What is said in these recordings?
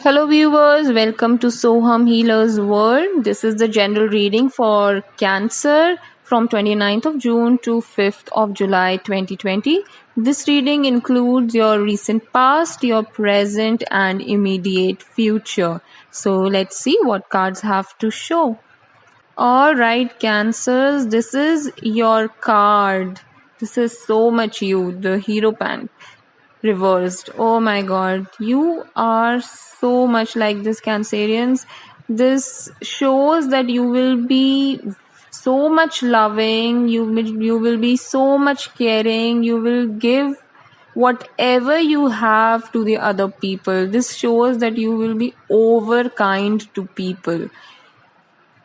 Hello, viewers. Welcome to Soham Healer's World. This is the general reading for Cancer from 29th of June to 5th of July 2020. This reading includes your recent past, your present, and immediate future. So, let's see what cards have to show. All right, Cancers, this is your card. This is so much you, the Hierophant reversed. Oh my god, you are so much like this, Cancerians. This shows that you will be so much loving, you will be so much caring, you will give whatever you have to the other people. This shows that you will be over kind to people.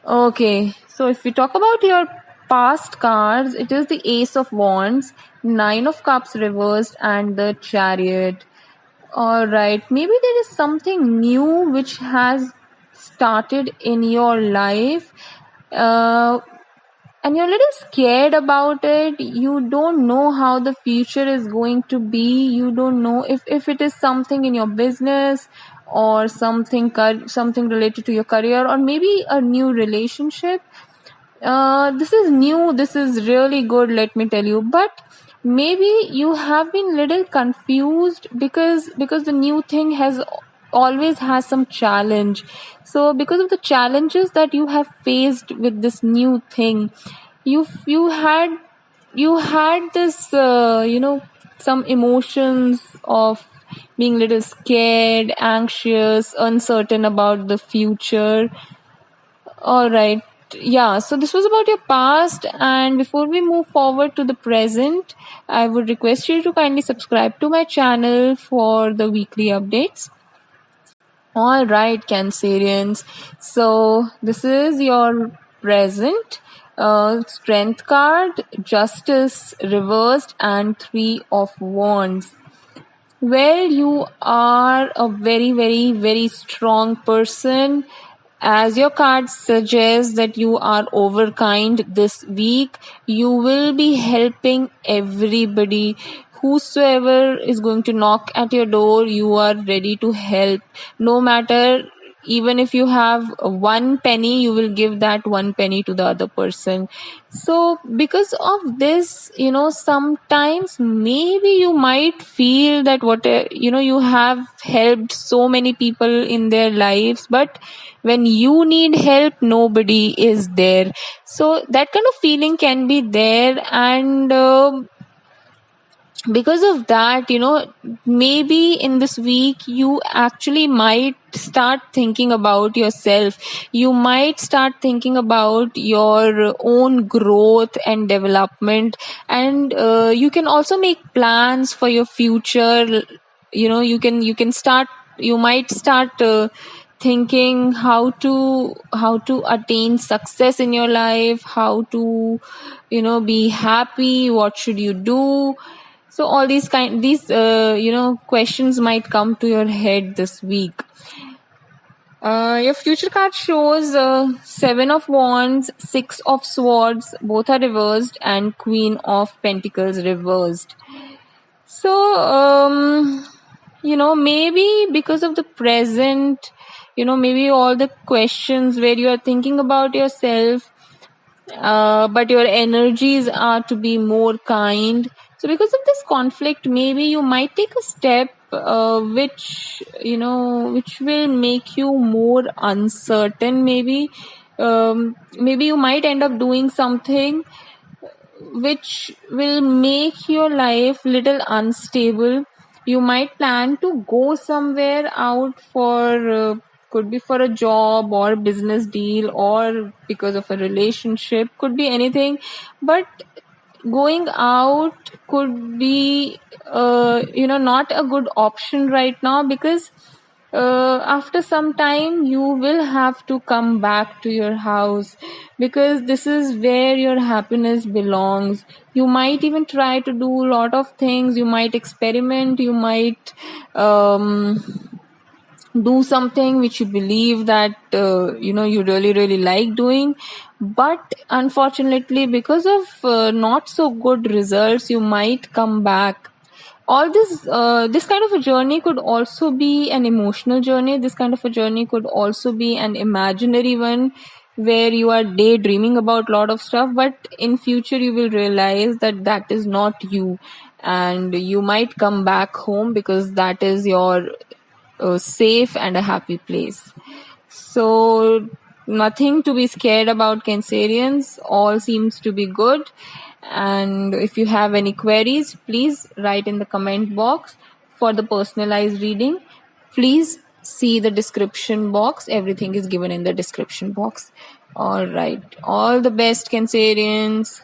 Okay, so if we talk about your past cards, it is the Ace of Wands, Nine of Cups reversed, and the Chariot. Alright, maybe there is something new which has started in your life, uh, and you're a little scared about it. You don't know how the future is going to be. You don't know if it is something in your business or something related to your career, or maybe a new relationship. This is new, this is really good, let me tell you, but maybe you have been little confused because the new thing has always has some challenge. So because of the challenges that you have faced with this new thing, you had this some emotions of being little scared, anxious, uncertain about the future. All right. Yeah, so this was about your past. And before we move forward to the present, I would request you to kindly subscribe to my channel for the weekly updates. All right, Cancerians. So this is your present. Strength card, Justice reversed, and Three of Wands. Well, you are a very, very, very strong person. As your card suggests that you are overkind this week, you will be helping everybody. Whosoever is going to knock at your door, you are ready to help. No matter, even if you have 1 penny, you will give that 1 penny to the other person. So because of this, sometimes maybe you might feel that you have helped so many people in their lives, but when you need help, nobody is there. So that kind of feeling can be there, and because of that, maybe in this week you actually might start thinking about yourself. You might start thinking about your own growth and development, and you can also make plans for your future. You might start thinking how to attain success in your life, how to be happy, what should you do. So all these questions might come to your head this week. Your future card shows Seven of Wands, Six of Swords, both are reversed, and Queen of Pentacles reversed. So maybe because of the present, maybe all the questions where you are thinking about yourself, but your energies are to be more kind. So because of this conflict, maybe you might take a step which will make you more uncertain. Maybe you might end up doing something which will make your life little unstable. You might plan to go somewhere out for could be for a job or business deal, or because of a relationship, could be anything. But going out could be not a good option right now, because after some time you will have to come back to your house, because this is where your happiness belongs. You might even try to do a lot of things. You might experiment, you might do something which you believe that you really really like doing, but unfortunately because of not so good results, you might come back. all this kind of a journey could also be an emotional journey. This kind of a journey could also be an imaginary one, where you are daydreaming about a lot of stuff, but in future you will realize that that is not you, and you might come back home because that is your safe and a happy place. So nothing to be scared about, Cancerians. All seems to be good. And if you have any queries, please write in the comment box for the personalized reading. Please see the description box. Everything is given in the description box. All right. All the best, Cancerians.